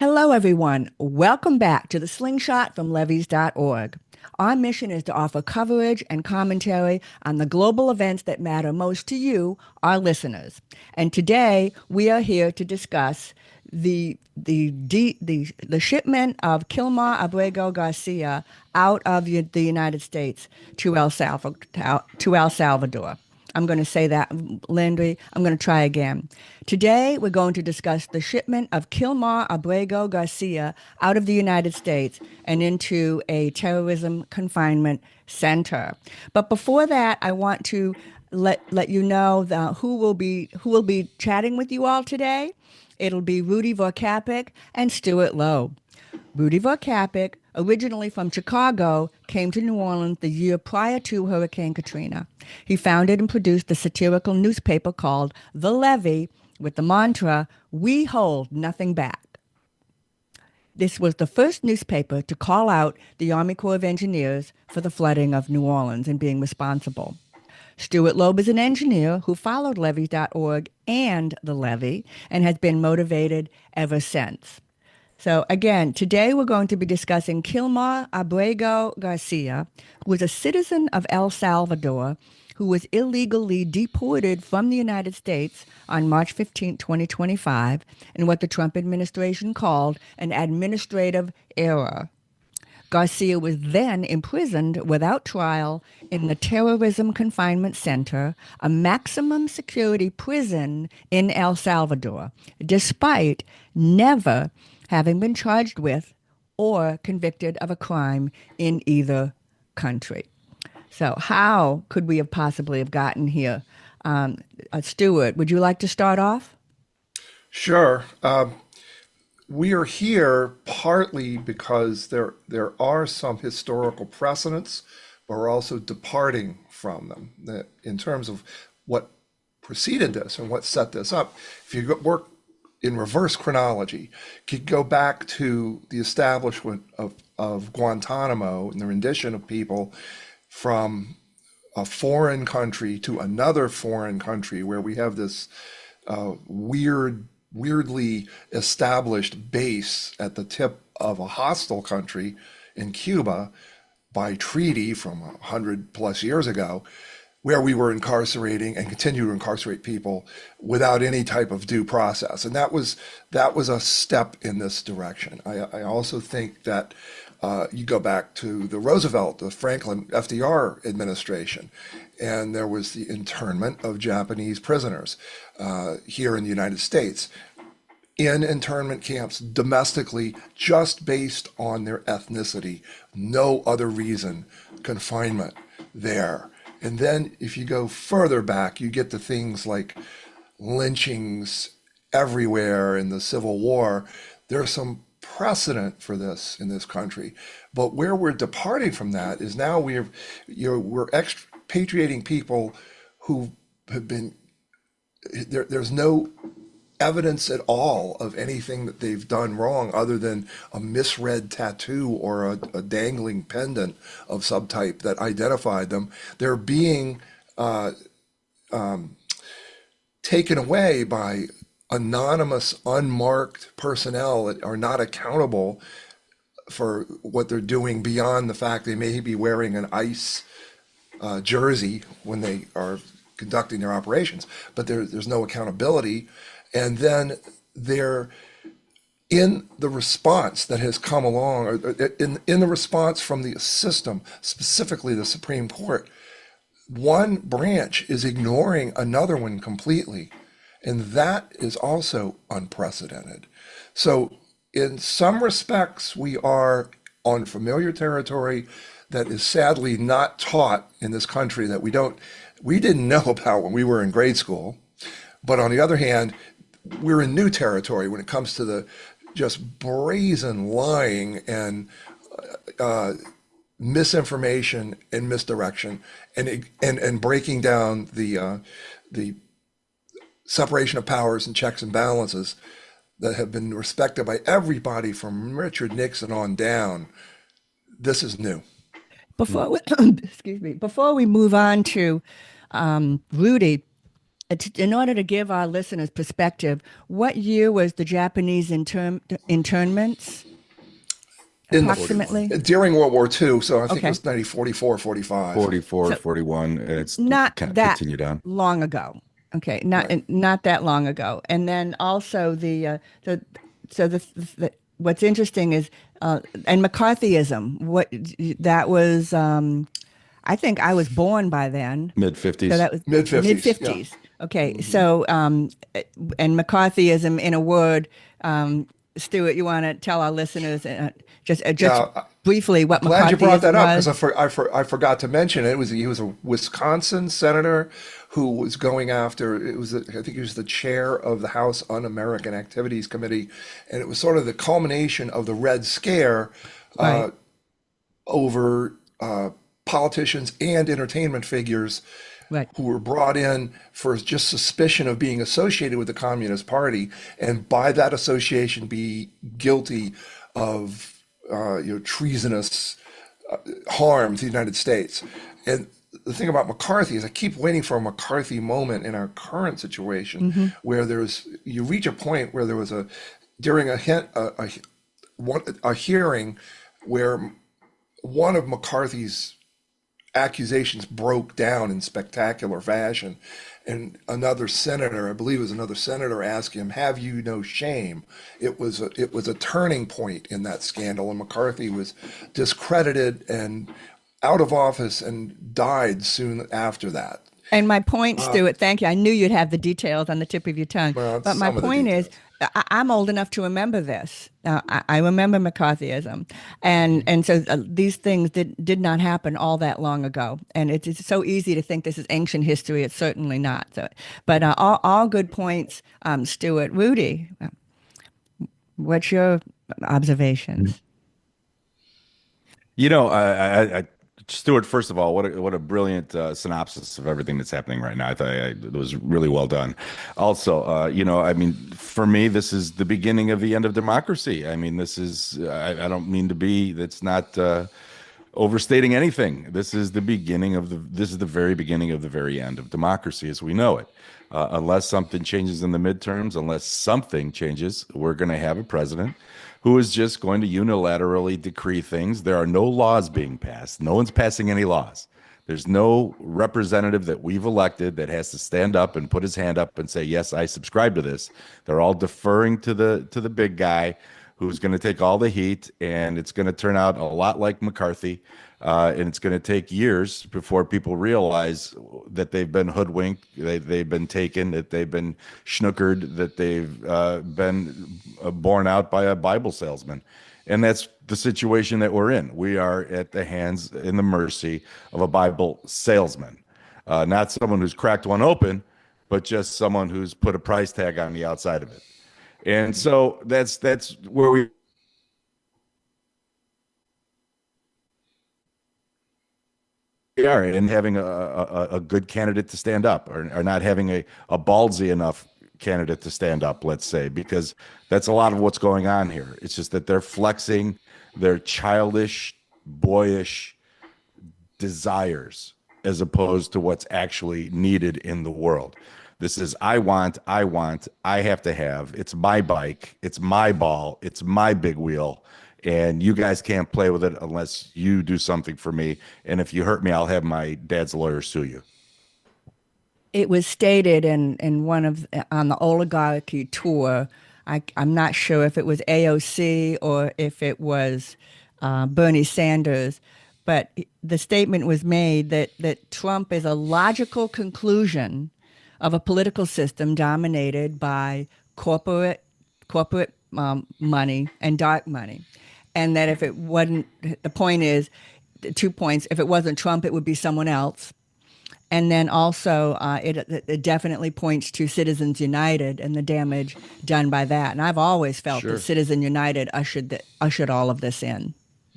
Hello, everyone. Welcome back to the Slingshot from levees.org. Our mission is to offer coverage and commentary on the global events that matter most to you, our listeners. And today we are here to discuss the shipment of Kilmar Abrego Garcia out of the United States to El Salvador. I'm going to say that, Landry. I'm going to try again. Today, we're going to discuss the shipment of Kilmar Abrego Garcia out of the United States and into a terrorism confinement center. But before that, I want to let you know who will be chatting with you all today. It'll be Rudy Vorkapik and Stuart Loeb. Rudy Vorkapik, originally from Chicago, came to New Orleans the year prior to Hurricane Katrina. He founded and produced a satirical newspaper called The Levee with the mantra, "We hold nothing back." This was the first newspaper to call out the Army Corps of Engineers for the flooding of New Orleans and being responsible. Stuart Loeb is an engineer who followed levees.org and the Levee and has been motivated ever since. So again, today we're going to be discussing Kilmar Abrego Garcia, who is a citizen of El Salvador, who was illegally deported from the United States on March 15, 2025, in what the Trump administration called an administrative error. Garcia was then imprisoned without trial in the Terrorism Confinement Center, a maximum security prison in El Salvador, despite never having been charged with or convicted of a crime in either country. So how could we have possibly have gotten here? Stuart, would you like to start off? Sure. We are here partly because there are some historical precedents, but we're also departing from them in terms of what preceded this and what set this up. If you work in reverse chronology, you could go back to the establishment of Guantanamo and the rendition of people from a foreign country to another foreign country where we have this weirdly established base at the tip of a hostile country in Cuba by treaty from 100 plus years ago, where we were incarcerating and continue to incarcerate people without any type of due process. And that was a step in this direction. I also think that you go back to the Roosevelt, the Franklin FDR administration, and there was the internment of Japanese prisoners here in the United States in internment camps domestically, just based on their ethnicity, no other reason, confinement there. And then if you go further back, you get to things like lynchings everywhere in the Civil War. There's some precedent for this in this country. But where we're departing from that is now we're expatriating people who have been there's no evidence at all of anything that they've done wrong other than a misread tattoo or a dangling pendant of some type that identified them. They're being taken away by anonymous, unmarked personnel that are not accountable for what they're doing beyond the fact they may be wearing an ICE jersey when they are conducting their operations, but there's no accountability. And then they're in the response that has come along, or in the response from the system, specifically the Supreme Court, one branch is ignoring another one completely. And that is also unprecedented. So, in some respects, we are on familiar territory that is sadly not taught in this country that we didn't know about when we were in grade school. But on the other hand, we're in new territory when it comes to the just brazen lying and misinformation and misdirection and breaking down the separation of powers and checks and balances that have been respected by everybody from Richard Nixon on down. This is new. Before we, excuse me, before we move on to Rudy, In order to give our listeners perspective, what year was the Japanese internments In the 41. approximately? during World War II, so I think it Okay. was 1944, 45. 44, So 41, and it's not kind of that continued on. long ago. Okay, not Right. not that long ago. And then also the what's interesting is and McCarthyism. What that was. I think I was born by then, Mid so 50s. that was Mid mid 50s, yeah. 50s. Okay, so and McCarthyism in a word. Stuart, you want to tell our listeners just Yeah, briefly what glad you brought McCarthyism that up because was? I forgot to mention it. He was a Wisconsin senator who was going after I think he was the chair of the House Un-American Activities Committee, and it was sort of the culmination of the Red Scare Right, over politicians and entertainment figures right. who were brought in for just suspicion of being associated with the Communist Party, and by that association be guilty of treasonous harm to the United States. And the thing about McCarthy is I keep waiting for a McCarthy moment in our current situation Hmm. where you reach a point where there was during a hearing where one of McCarthy's accusations broke down in spectacular fashion. And another senator, I believe it was another senator, asked him, "Have you no shame?" It was a turning point in that scandal, and McCarthy was discredited and out of office and died soon after that. And my point, Stuart, thank you. I knew you'd have the details on the tip of your tongue. Well, But my some of the point is, details. I'm old enough to remember this. I remember McCarthyism, and so these things did not happen all that long ago. And it's so easy to think this is ancient history. It's certainly not. So, but all good points, Stuart. Rudy, what's your observations? You know, Stuart, first of all, what a brilliant synopsis of everything that's happening right now. It was really well done. Also, I mean, for me, this is the beginning of the end of democracy. I mean, I don't mean to be, that's not overstating anything. This is the very beginning of the very end of democracy as we know it. Unless something changes in the midterms, unless something changes, we're going to have a president who is just going to unilaterally decree things. There are no laws being passed. No one's passing any laws. There's no representative that we've elected that has to stand up and put his hand up and say, "Yes, I subscribe to this." They're all deferring to the big guy who's going to take all the heat, and it's going to turn out a lot like McCarthy. And it's going to take years before people realize that they've been hoodwinked, they've been taken, that they've been schnookered, that they've been borne out by a Bible salesman. And that's the situation that we're in. We are at the hands, in the mercy of a Bible salesman, not someone who's cracked one open, but just someone who's put a price tag on the outside of it. And so that's where we are, and having a good candidate to stand up, or not having a ballsy enough candidate to stand up, let's say, because that's a lot of what's going on here. It's just that they're flexing their childish, boyish desires as opposed to what's actually needed in the world. This is I have to have. It's my bike, it's my ball, it's my big wheel, and you guys can't play with it unless you do something for me. And if you hurt me, I'll have my dad's lawyer sue you. It was stated in one of on the oligarchy tour. I'm not sure if it was AOC or if it was Bernie Sanders, but the statement was made that Trump is a logical conclusion of a political system dominated by corporate money and dark money, and that if it wasn't, the point is, 2 points. If it wasn't Trump, it would be someone else. And then also, it definitely points to Citizens United and the damage done by that. And I've always felt that Sure. Citizen United ushered all of this in.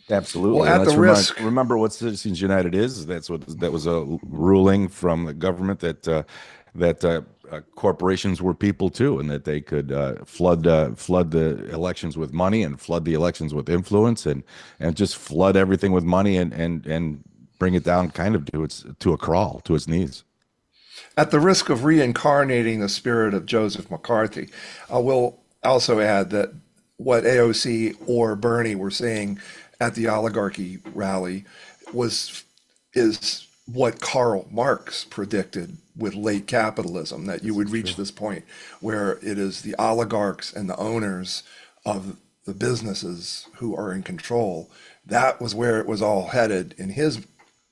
Well, Absolutely. And at the let's risk, remember what Citizens United is. That was a ruling from the government that corporations were people too, and that they could flood the elections with money, and flood the elections with influence, and just flood everything with money, and bring it down kind of to a crawl, to its knees. At the risk of reincarnating the spirit of Joseph McCarthy, I will also add that what AOC or Bernie were saying at the oligarchy rally was is what Karl Marx predicted with late capitalism, that you would reach this point where it is the oligarchs and the owners of the businesses who are in control. That was where it was all headed in his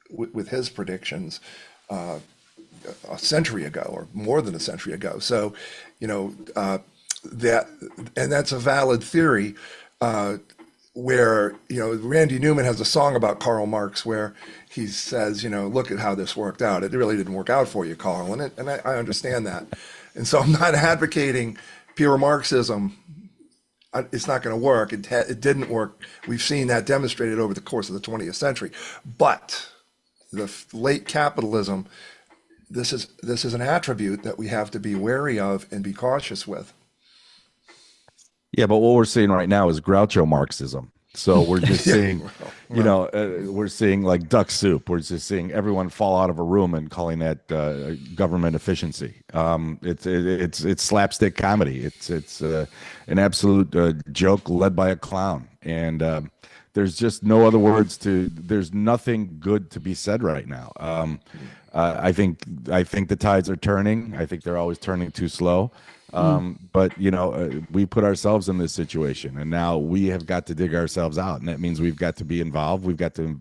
with his predictions a century ago or more than a century ago. So, you know, that and that's a valid theory. Where Randy Newman has a song about Karl Marx where he says, look at how this worked out. It really didn't work out for you, Karl, and I understand that. And so I'm not advocating pure Marxism. It's not going to work. It didn't work. We've seen that demonstrated over the course of the 20th century. But the late capitalism, this is an attribute that we have to be wary of and be cautious with. Yeah, but what we're seeing right now is Groucho Marxism. So we're just Yeah, seeing, we're seeing like duck soup. We're just seeing everyone fall out of a room and calling that government efficiency. It's slapstick comedy. It's an absolute joke led by a clown, and there's just no other words to. There's nothing good to be said right now. I think the tides are turning. I think they're always turning too slow. But we put ourselves in this situation, and now we have got to dig ourselves out, and that means we've got to be involved. We've got to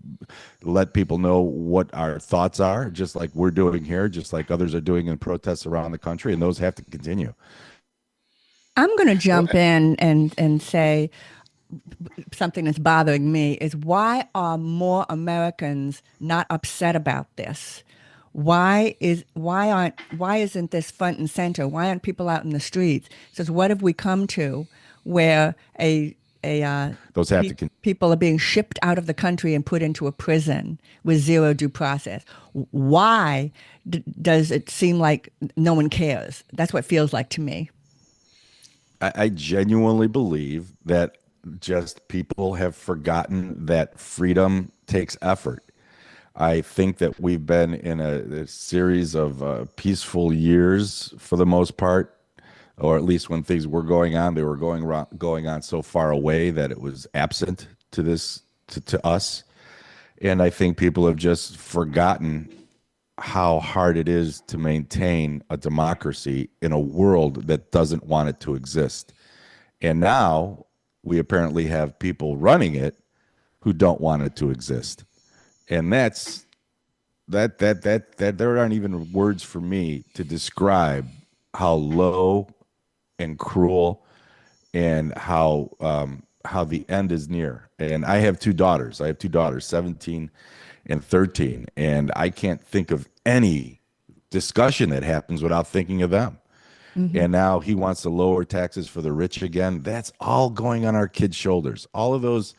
let people know what our thoughts are, just like we're doing here, just like others are doing in protests around the country, and those have to continue. I'm going to Well, jump in and say something that's bothering me is why are more Americans not upset about this? Why isn't this front and center? Why aren't people out in the streets? It says what have we come to where a Those have to continue. people are being shipped out of the country and put into a prison with zero due process? Why does it seem like no one cares? That's what it feels like to me. I genuinely believe that just people have forgotten that freedom takes effort. I think that we've been in a series of peaceful years for the most part, or at least when things were going on, they were going on so far away that it was absent to to us. And I think people have just forgotten how hard it is to maintain a democracy in a world that doesn't want it to exist. And now we apparently have people running it who don't want it to exist. And that there aren't even words for me to describe how low and cruel and how the end is near. And I have two daughters. I have two daughters, 17 and 13, and I can't think of any discussion that happens without thinking of them. Hmm. And now he wants to lower taxes for the rich again. That's all going on our kids' shoulders. All of those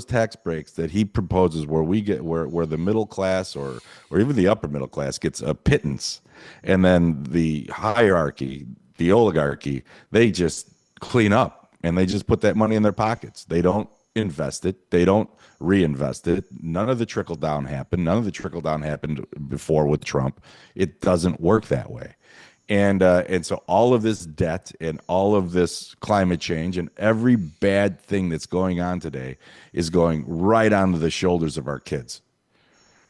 tax breaks that he proposes where we get where the middle class or even the upper middle class gets a pittance, and then the hierarchy, the oligarchy, they just clean up and they just put that money in their pockets. They don't invest it. They don't reinvest it. None of the trickle down happened. None of the trickle down happened before with Trump. It doesn't work that way. And so all of this debt and all of this climate change and every bad thing that's going on today is going right onto the shoulders of our kids.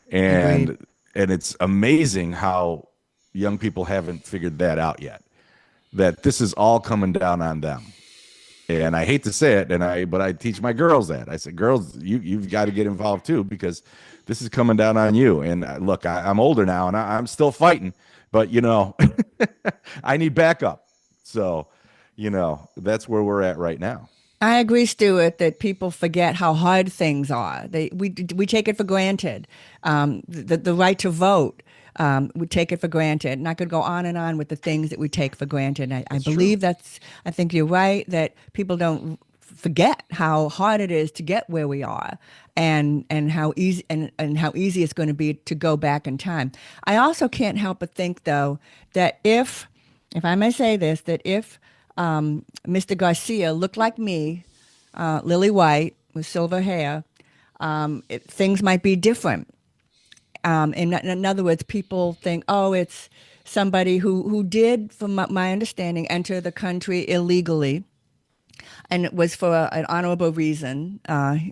Agreed. And it's amazing how young people haven't figured that out yet. That this is all coming down on them. And I hate to say it, but I teach my girls that. I said, girls, you've got to get involved too, because this is coming down on you. And look, I'm older now and I'm still fighting, but I need backup. So, that's where we're at right now. I agree, Stuart, that people forget how hard things are. We take it for granted. The right to vote, we take it for granted. And I could go on and on with the things that we take for granted. I that's true. believe I think you're right that people don't forget how hard it is to get where we are and how easy and how easy it's going to be to go back in time. I also can't help but think though that if I may say this, that if Mr. Garcia looked like me, lily white with silver hair, things might be different. In other words, people think, oh, it's somebody who did, from my understanding, enter the country illegally, and it was for an honorable reason.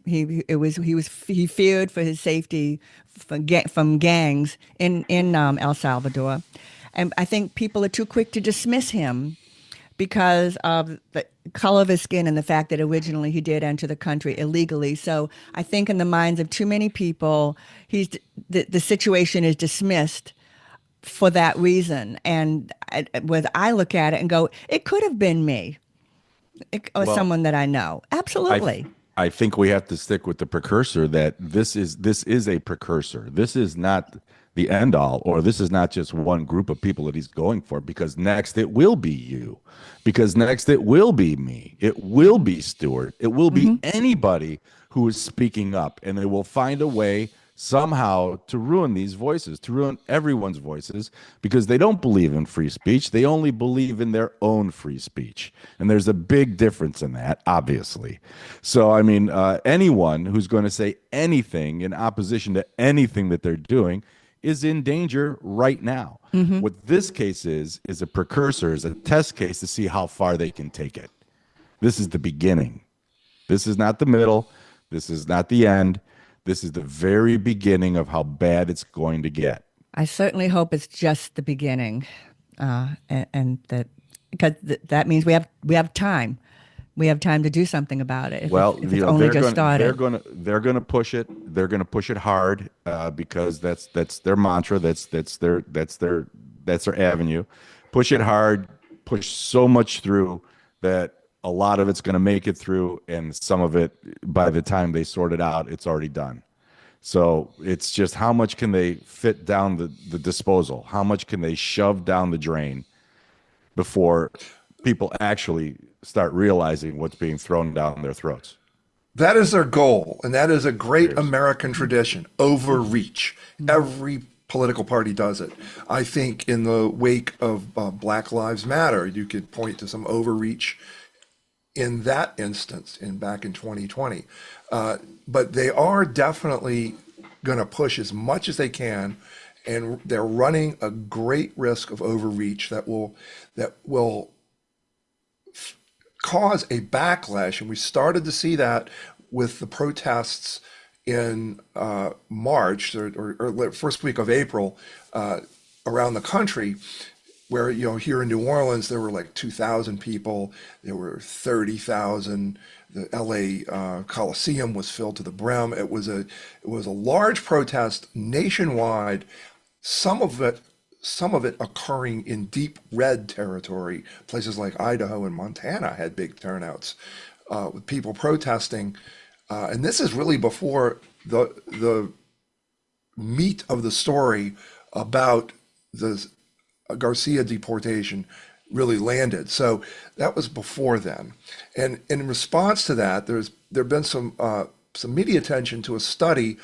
He feared for his safety from gangs in El Salvador, and I think people are too quick to dismiss him because of the color of his skin and the fact that originally he did enter the country illegally. So I think in the minds of too many people, the situation is dismissed for that reason. And whether I look at it and go, it could have been me or Well, someone that I know. I Absolutely. I think we have to stick with the precursor that this is a precursor. This is not the end all, or this is not just one group of people that he's going for, because next it will be you. Because next it will be me. It will be Stuart. It will be anybody who is speaking up, and they will find a way somehow to ruin these voices, to ruin everyone's voices, because they don't believe in free speech. They only believe in their own free speech. And there's a big difference in that, obviously. So, I mean, anyone who's going to say anything in opposition to anything that they're doing is in danger right now. What this case is a precursor, is a test case to see how far they can take it. This is the beginning. This is not the middle. This is not the end. This is the very beginning of how bad it's going to get. I certainly hope it's just the beginning, and that because that means we have time. We have time to do something about it Well, if it's you know, only just started. they're going to push it. They're going to push it hard because that's their mantra. That's their avenue. Push it hard. Push so much through that a lot of it's going to make it through, and some of it, by the time they sort it out, it's already done. So it's just how much can they fit down the disposal? How much can they shove down the drain before people actually start realizing what's being thrown down their throats? That is their goal, and that is a great Cheers. American tradition, overreach. Every political party does it. I think in the wake of Black Lives Matter, you could point to some overreach in that instance back in 2020. But they are definitely going to push as much as they can, and they're running a great risk of overreach that will cause a backlash. And we started to see that with the protests in March or first week of April around the country, where, here in New Orleans, there were like 2,000 people, there were 30,000. The LA Coliseum was filled to the brim. It was a large protest nationwide, some of it occurring in deep red territory. Places like Idaho and Montana had big turnouts with people protesting. And this is really before the meat of the story about the Garcia deportation really landed. So that was before then. And in response to that, there've been some media attention to a study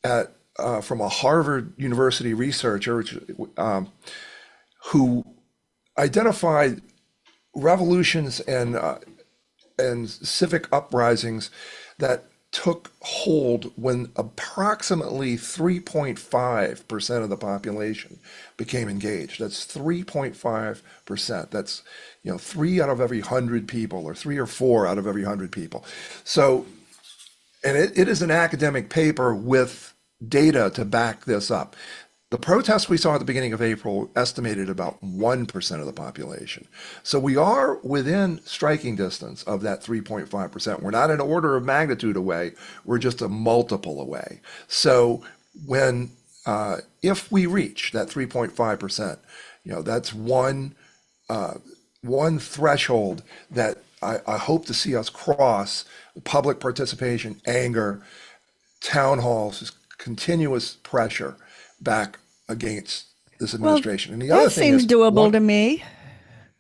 from a Harvard University researcher who identified revolutions and civic uprisings that took hold when approximately 3.5% of the population became engaged. That's 3.5%. That's, 3 out of every 100 people, or 3 or 4 out of every 100 people. So, and it is an academic paper with data to back this up. The protests we saw at the beginning of April estimated about 1% of the population. So we are within striking distance of that 3.5%. We're not an order of magnitude away. We're just a multiple away. So if we reach that 3.5%, that's one threshold that I hope to see us cross: public participation, anger, town halls, just continuous pressure back against this Well, administration. And the other that thing seems is, doable to me.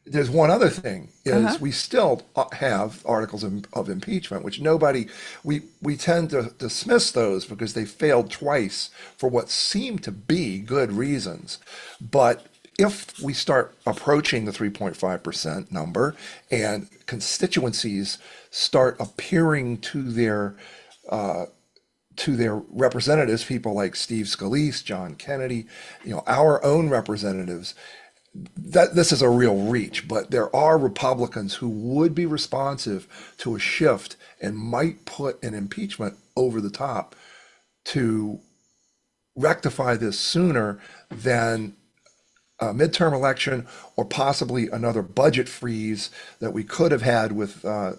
there's one other thing, Uh-huh. is we still have articles of impeachment, which we tend to dismiss those because they failed twice for what seemed to be good reasons. But if we start approaching the 3.5% number and constituencies start appearing to to their representatives, people like Steve Scalise, John Kennedy, our own representatives, that this is a real reach, but there are Republicans who would be responsive to a shift and might put an impeachment over the top to rectify this sooner than a midterm election or possibly another budget freeze that we could have had with the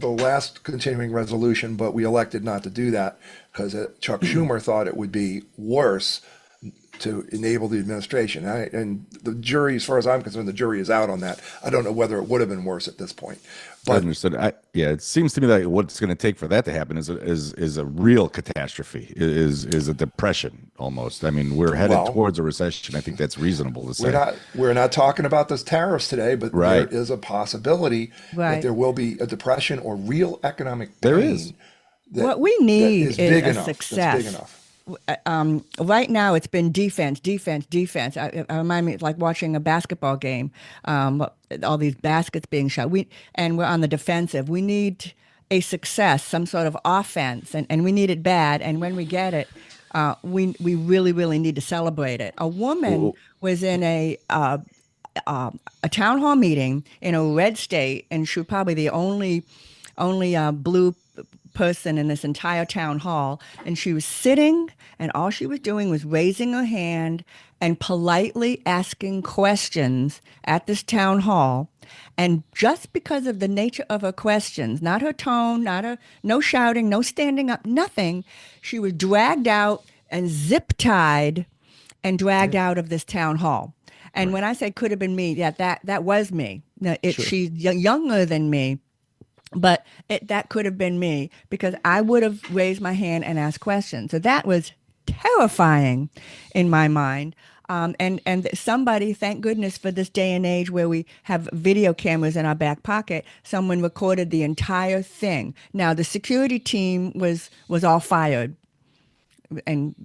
last continuing resolution, but we elected not to do that because Chuck Schumer thought it would be worse to enable the administration. And the jury, as far as I'm concerned, the jury is out on that. I don't know whether it would have been worse at this point. I But understood. Yeah, it seems to me like what's going to take for that to happen is a real catastrophe, is a depression almost. I mean, we're headed well, towards a recession. I think that's reasonable to we're say. not talking about those tariffs today, but there Right. is a possibility that Right. there will be a depression or real economic There is. pain that What we that need is is big a enough. That's big success. enough. Right now, it's been defense, defense, defense. I remind me, it's like watching a basketball game. All these baskets being shot. And we're on the defensive. We need a success, some sort of offense, and we need it bad. And when we get it, we really, really need to celebrate it. A woman Well, was in a town hall meeting in a red state, and she was probably the only blue person in this entire town hall. And she was sitting, and all she was doing was raising her hand and politely asking questions at this town hall. And just because of the nature of her questions, not her tone, not her, no shouting, no standing up, nothing, she was dragged out and zip tied and dragged yeah, out of this town hall. And right. when I say could have been me, yeah, that was me. Now, Sure. she's younger than me, but that could have been me because I would have raised my hand and asked questions. So that was terrifying in my mind. And somebody, thank goodness for this day and age where we have video cameras in our back pocket, someone recorded the entire thing. Now the security team was all fired, and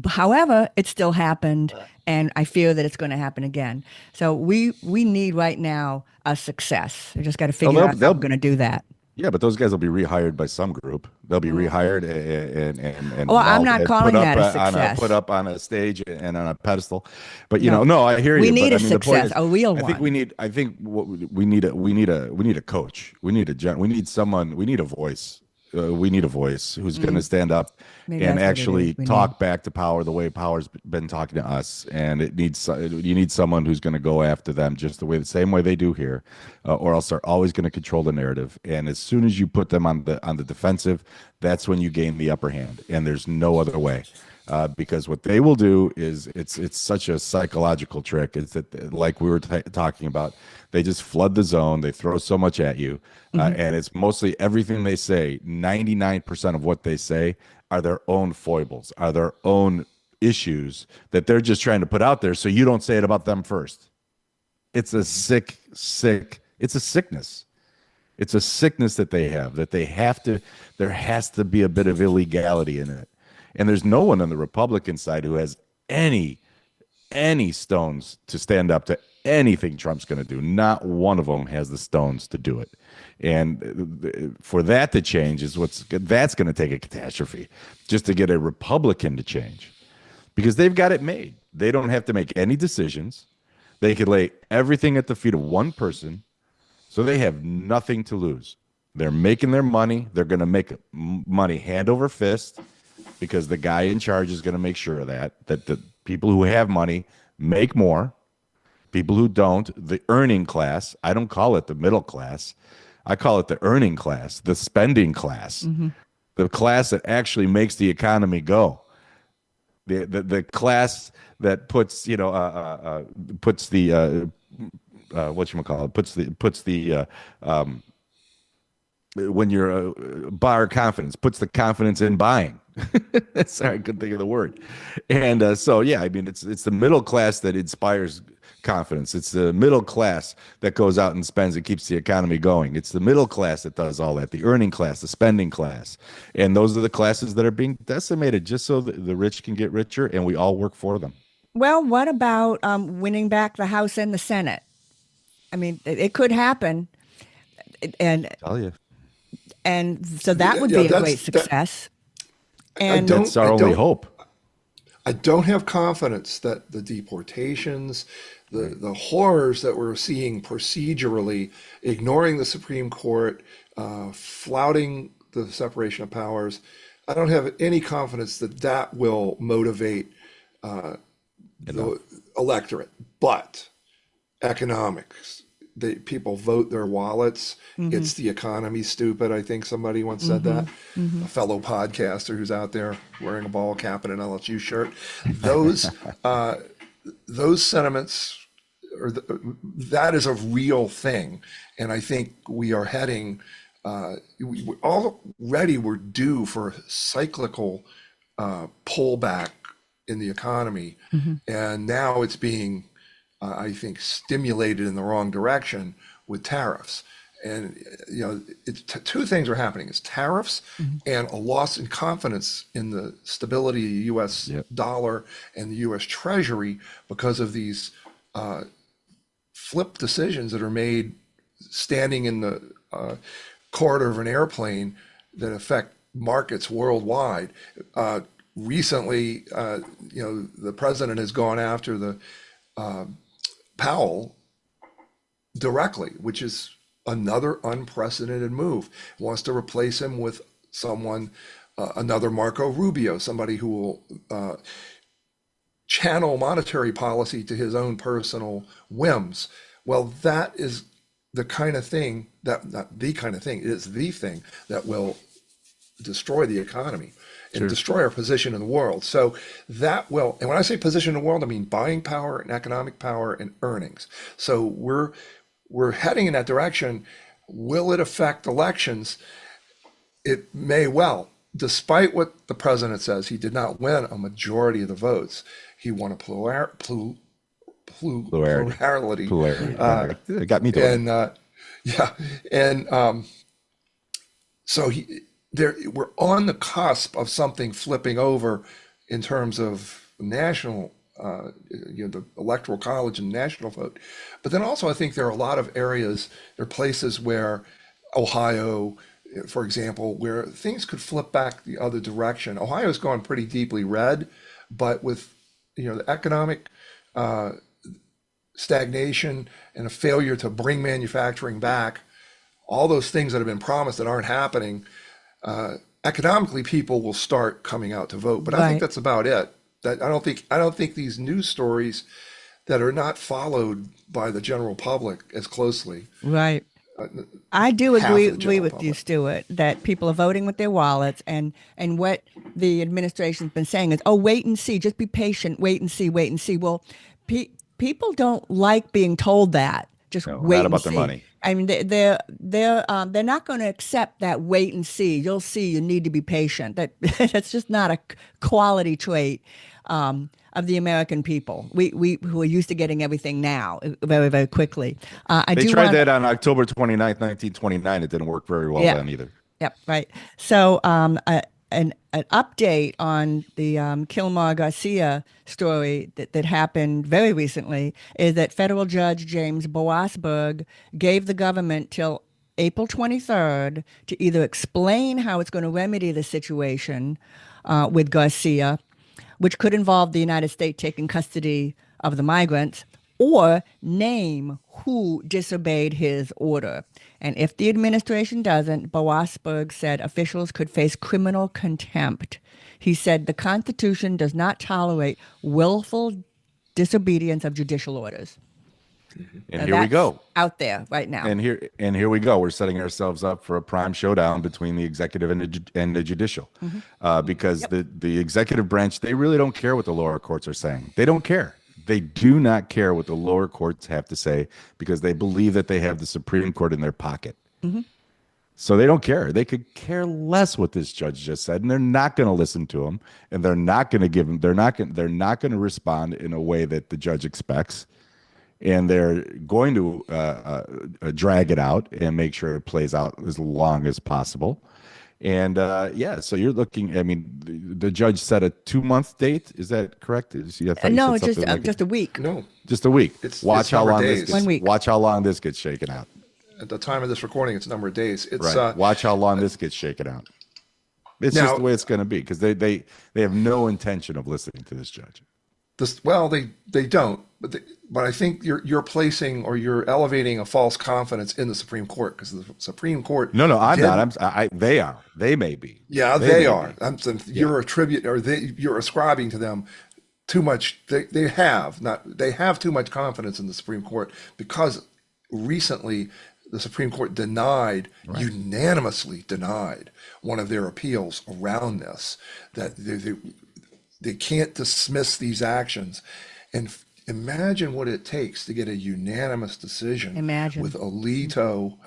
however, it still happened, and I fear that it's going to happen again. So we need right now a success. We just got to Oh, figure out how we're going to do that. yeah, but those guys will be rehired by some group. They'll be rehired Well, I'm not and put calling up that a put success. up on a stage and on a pedestal. But No, no, I hear we you. need But I a mean, the point success, is, a real I think one. we need a coach. We need someone. We need a voice. We need a voice who's going to stand up Maybe and that's what it is. actually We need. talk back to power the way power's been talking to us. And you need someone who's going to go after them just the same way they do here, or else they're always going to control the narrative. And as soon as you put them on the defensive, that's when you gain the upper hand. And there's no other way. Because what they will do is it's such a psychological trick. Is that like we were talking about? They just flood the zone. They throw so much at you, Hmm. and it's mostly everything they say. 99% of what they say are their own foibles, are their own issues that they're just trying to put out there, so you don't say it about them first. It's a sick. It's a sickness. It's a sickness that they have that they have to. There has to be a bit of illegality in it, and there's no one on the Republican side who has any stones to stand up to anything Trump's going to do. Not one of them has the stones to do it. And for that to change is that's going to take a catastrophe just to get a Republican to change because they've got it made. They don't have to make any decisions. They could lay everything at the feet of one person, so they have nothing to lose. They're making their money. They're going to make money hand over fist because the guy in charge is going to make sure of that the people who have money make more. People who don't, the earning class, I don't call it the middle class. I call it the earning class, the spending class, Hmm. the class that actually makes the economy go. The class that puts puts the what you call it puts the when you're buyer confidence puts the confidence in buying. Sorry, I couldn't think of the word. And so yeah, I mean it's the middle class that inspires confidence. It's the middle class that goes out and spends and keeps the economy going. It's the middle class that does all that, the earning class, the spending class. And those are the classes that are being decimated just so the rich can get richer and we all work for them. Well, what about winning back the House and the Senate? I mean, it could happen, and Tell you. and so that would Yeah, be a great that success. I And don't, That's our I only don't, hope. I don't have confidence that the deportations, Right. the horrors that we're seeing procedurally, ignoring the Supreme Court, flouting the separation of powers, I don't have any confidence that that will motivate Enough. the electorate. But economics, people vote their wallets. mm-hmm, It's the economy, stupid. I think somebody once said mm-hmm, that. mm-hmm. A fellow podcaster who's out there wearing a ball cap and an LSU shirt. Those those sentiments, that is a real thing, and I think we are heading. Already we're due for a cyclical pullback in the economy, Mm-hmm. and now it's being, I think, stimulated in the wrong direction with tariffs. And it's two things are happening: it's tariffs Mm-hmm. and a loss in confidence in the stability of the U.S. Yep. dollar and the U.S. Treasury because of these flip decisions that are made standing in the corridor of an airplane that affect markets worldwide. Recently, the president has gone after the Powell directly, which is another unprecedented move. Wants to replace him with someone, another Marco Rubio, somebody who will channel monetary policy to his own personal whims. Well, that is the kind of thing that, not the kind of thing, it is the thing that will destroy the economy and Sure. destroy our position in the world. So that will, and when I say position in the world, I mean buying power and economic power and earnings. So we're heading in that direction. Will it affect elections? It may well. Despite what the president says, he did not win a majority of the votes. He won a Plurality. plurality. Plurality. It got me doing it. And yeah, and so we're on the cusp of something flipping over in terms of national, the electoral college and national vote. But then also, I think there are a lot of areas, there are places where Ohio, for example, where things could flip back the other direction. Ohio's gone pretty deeply red, but with the economic stagnation and a failure to bring manufacturing back, all those things that have been promised that aren't happening, economically people will start coming out to vote. But I think Right. that's about it. That I don't think these news stories that are not followed by the general public as closely, Right. I do half agree, of the agree general with you, public. Stuart, that people are voting with their wallets, and what the administration's been saying is, oh, wait and see, just be patient, wait and see, wait and see. Well, pe people don't like being told that. Just No, not wait and about their see. money. I mean, they're not going to accept that wait and see. You'll see. You need to be patient. That's just not a quality trait of the American people. We who are used to getting everything now very, very quickly. I They do tried want. that on October 29th, 1929. It didn't work very well Yeah. then either. Yep, right. So, an update on the Kilmar Garcia story that happened very recently is that federal judge James Boasberg gave the government till April 23rd to either explain how it's going to remedy the situation with Garcia, which could involve the United States taking custody of the migrants, or name who disobeyed his order. And if the administration doesn't, Boasberg said officials could face criminal contempt. He said the Constitution does not tolerate willful disobedience of judicial orders. And Now here we that's go. out there right now. And here we go. We're setting ourselves up for a prime showdown between the executive and the judicial, because Yep. the executive branch, they really don't care what the lower courts are saying. They don't care. They do not care what the lower courts have to say because they believe that they have the Supreme Court in their pocket. Mhm. So they don't care. They could care less what this judge just said, and they're not going to listen to him, and they're not going to give him. They're not going to respond in a way that the judge expects, and they're going to drag it out and make sure it plays out as long as possible. And yeah, so you're looking. I mean, the judge set a 2 month date. Is that correct? I thought you No, said it's something like just a week. No, just a week. it's number of days. 1 week. Watch how long this gets shaken out. At the time of this recording, it's a number of days. It's Right. Watch how long this gets shaken out. It's just the Now, way it's going to be because they have no intention of listening to this judge. well, they don't, but I think you're placing or you're elevating a false confidence in the Supreme Court because the Supreme Court No, no, I'm not. did. They are. They may be. Yeah, They they may are. be. Yeah. You're attribute or you're ascribing to them too much. They have too much confidence in the Supreme Court because recently the Supreme Court Right. unanimously denied one of their appeals around this, that they can't dismiss these actions. And imagine what it takes to get a unanimous decision with Imagine. Alito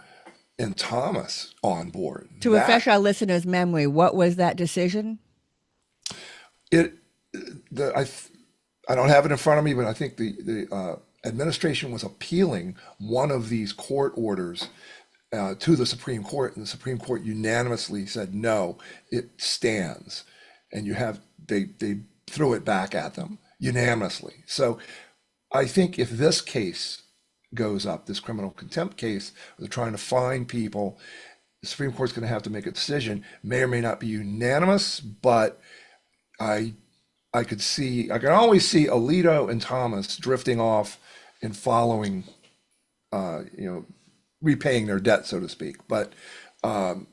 and Thomas on board. To refresh That our listeners' memory, what was that decision? it the I don't have it in front of me, but I think the administration was appealing one of these court orders to the Supreme Court, and the Supreme Court unanimously said no, it stands, and they threw it back at them unanimously. So I think if this case goes up, this criminal contempt case, they're trying to fine people, the Supreme Court's going to have to make a decision. May or may not be unanimous, but I I can always see Alito and Thomas drifting off and following, you know, repaying their debt, so to speak. But the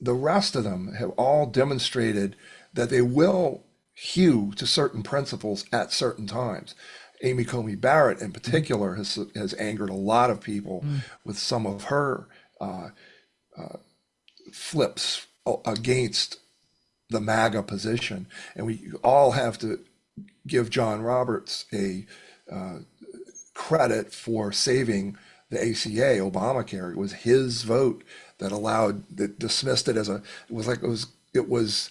rest of them have all demonstrated that they will hew to certain principles at certain times. Amy Coney Barrett, in particular, has angered a lot of people with some of her flips against the MAGA position, and we all have to give John Roberts a credit for saving the ACA, Obamacare. It was his vote that dismissed it as it was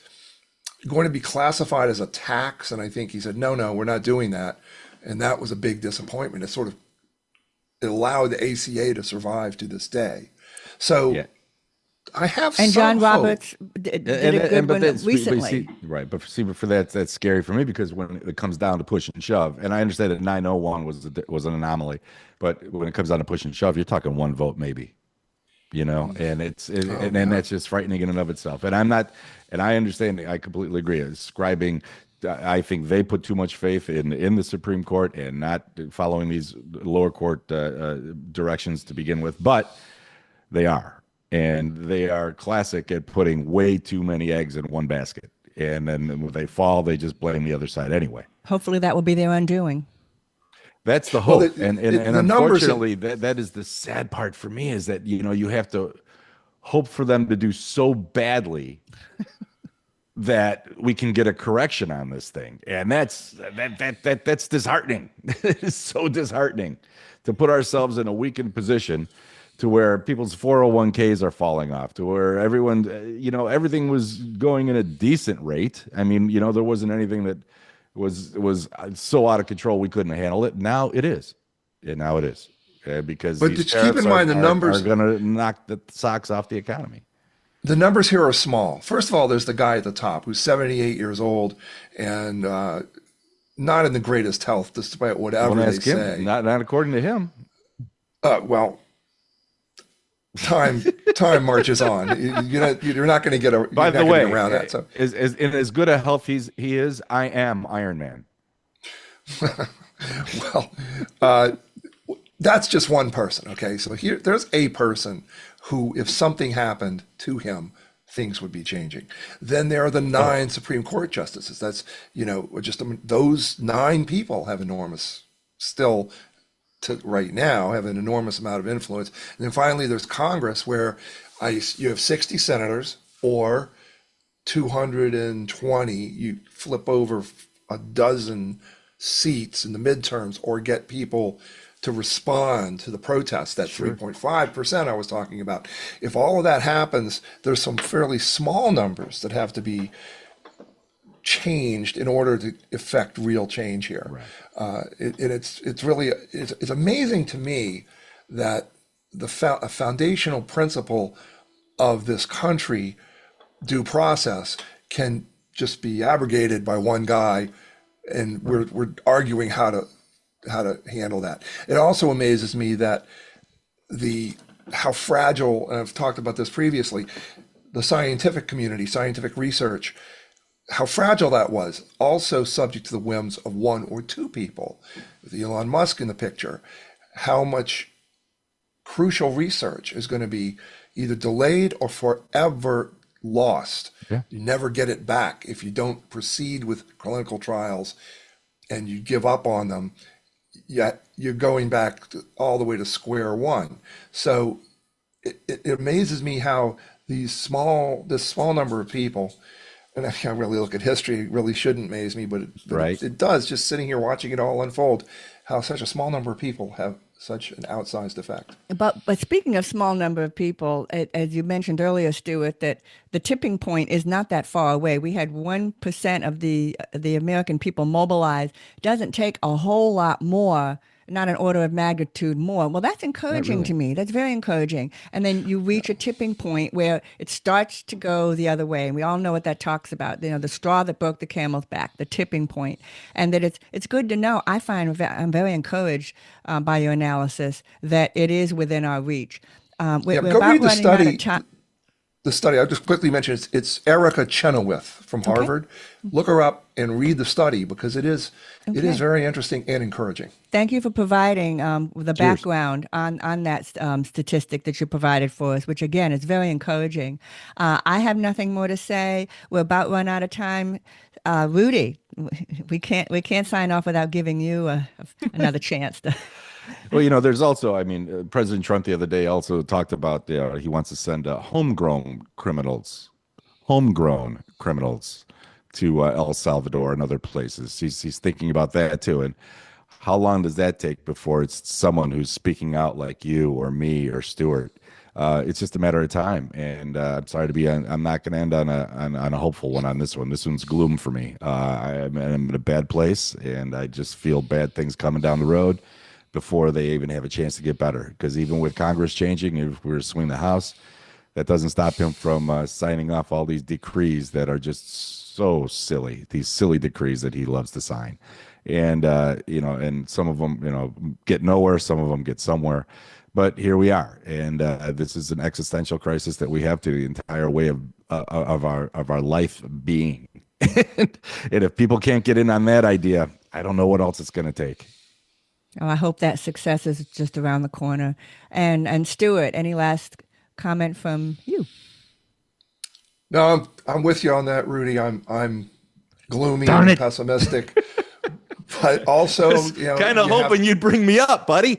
going to be classified as a tax, and I think he said, no, we're not doing that, and that was a big disappointment. It allowed the ACA to survive to this day. So Yeah. I have And some John hope. Roberts did a good one but recently. right, but for that's scary for me because when it comes down to push and shove, and I understand that 901 was an anomaly, but when it comes down to push and shove, you're talking one vote maybe, and Oh and yeah. that's just frightening in and of itself. And I'm not, and I understand, I completely agree. Ascribing, I think they put too much faith in the Supreme Court and not following these lower court directions to begin with, but they are. And they are classic at putting way too many eggs in one basket. And then when they fall, they just blame the other side anyway. Hopefully, that will be their undoing. That's the Well, hope. And the numbers unfortunately, that is the sad part for me is that, you have to hope for them to do so badly that we can get a correction on this thing. And that's disheartening. It is so disheartening to put ourselves in a weakened position to where people's 401ks are falling off, to where everyone, everything was going in a decent rate. I mean, there wasn't anything that was so out of control we couldn't handle it. Now it is. And now it is. Because but these just keep tariffs in mind are going to knock the socks off the economy. the numbers here are small. First of all, there's the guy at the top who's 78 years old and not in the greatest health, despite whatever Don't they ask him. say. Not according to him. Well, time marches on. You're not going to get By the way, around that. So, in as good a health he is, I am Iron Man. well, that's just one person. Okay, so there's a person who, if something happened to him, things would be changing. Then there are the 9 Supreme Court justices. That's those 9 people have still to right now have an enormous amount of influence. And then finally, there's Congress, where you have 60 senators or 220. You flip over a dozen seats in the midterms, or get people to respond to the protests. That 3.5% I was talking about. If all of that happens, there's some fairly small numbers that have to be changed in order to effect real change here. Right. It's amazing to me that a foundational principle of this country, due process, can just be abrogated by one guy, and we're arguing how to handle that. It also amazes me that how fragile, and I've talked about this previously, the scientific community, scientific research, how fragile that was, also subject to the whims of one or two people. With Elon Musk in the picture, how much crucial research is going to be either delayed or forever lost. Yeah. You never get it back if you don't proceed with clinical trials and you give up on them, yet you're going back all the way to square one. So it amazes me how this small number of people, and I can't really look at history, it really shouldn't amaze me, but Right. it does, just sitting here watching it all unfold, how such a small number of people have such an outsized effect. But speaking of small number of people, as you mentioned earlier, Stuart, that the tipping point is not that far away. We had 1% of the American people mobilized. It doesn't take a whole lot more, not an order of magnitude more. Well, that's Not encouraging to really. me. That's very encouraging. And then you reach a tipping point where it starts to go the other way. And we all know what that talks about. You know, the straw that broke the camel's back, the tipping point. And that it's good to know. I'm very encouraged by your analysis that it is within our reach. Yeah, We're go about read the running out of study. time. The study, I'll just quickly mention it's Erica Chenoweth from Okay. Harvard. Look her up and read the study because it is Okay. very interesting and encouraging. Thank you for providing the Cheers. background on that statistic that you provided for us, which again is very encouraging. I have nothing more to say. We're about run out of time. Rudy, we can't sign off without giving you another chance to. Well, there's also, I mean, President Trump the other day also talked about he wants to send homegrown criminals to El Salvador and other places. He's thinking about that too. And how long does that take before it's someone who's speaking out like you or me or Stuart? It's just a matter of time. And I'm sorry to be, I'm not going to end on a hopeful one on this one. This one's gloom for me. I'm in a bad place, and I just feel bad things coming down the road before they even have a chance to get better. Because even with Congress changing, if we were to swing the House, that doesn't stop him from signing off all these decrees that are just so silly. These silly decrees that he loves to sign, and and some of them, get nowhere. Some of them get somewhere. But here we are, and this is an existential crisis that we have to the entire way of our life being. and if people can't get in on that idea, I don't know what else it's going to take. Oh, I hope that success is just around the corner. And Stuart, any last comment from you? No, I'm with you on that, Rudy. I'm gloomy Darn and it. pessimistic, but also, Kind of you have hoping you'd bring me up, buddy.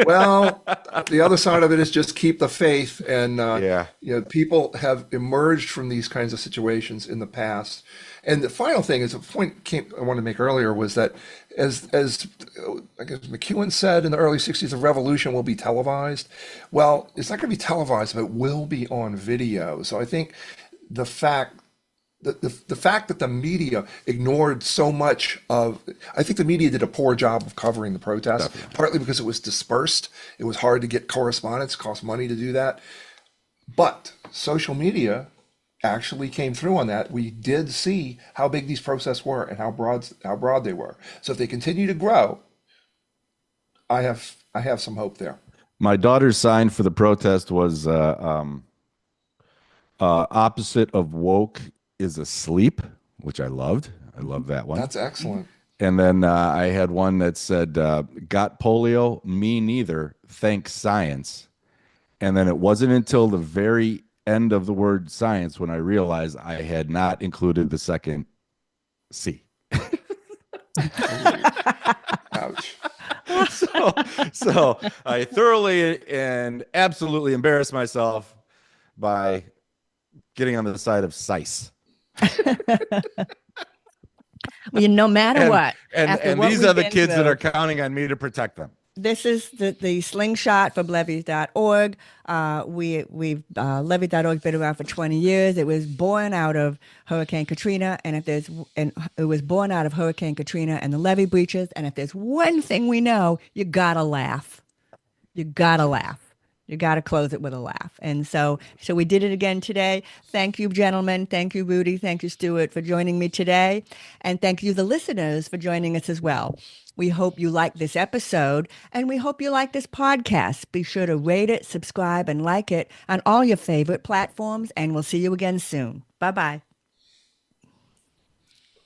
well, the other side of it is just keep the faith, and Yeah. people have emerged from these kinds of situations in the past. And the final thing is a point I wanted to make earlier was that as I guess McEwen said in the early '60s, the revolution will be televised. Well, it's not going to be televised, but it will be on video. So I think the fact the fact that the media ignored so much of, I think the media did a poor job of covering the protests, partly because it was dispersed. It was hard to get correspondence, cost money to do that. But social media actually came through on that. We did see how big these protests were and how broad they were. So if they continue to grow, I have some hope there. My daughter's sign for the protest was opposite of woke is asleep, which I loved. I love that one. That's excellent. And then I had one that said, got polio? Me neither. Thanks, science. And then it wasn't until the very end of the word science when I realized I had not included the second C. Ooh, ouch. So, so I thoroughly and absolutely embarrassed myself by getting on the side of SICE. Well, no matter And what, and after and what these we've are the been kids that through, are counting on me to protect them. this is the slingshot for levees.org. Levees.org's been around for 20 years. It was born out of Hurricane Katrina, and it was born out of Hurricane Katrina and the levee breaches. And if there's one thing we know, you gotta laugh. You gotta laugh. You got to close it with a laugh. And so we did it again today. Thank you, gentlemen. Thank you, Rudy. Thank you, Stuart, for joining me today. And thank you, the listeners, for joining us as well. We hope you like this episode and we hope you like this podcast. Be sure to rate it, subscribe, and like it on all your favorite platforms. And we'll see you again soon. Bye bye.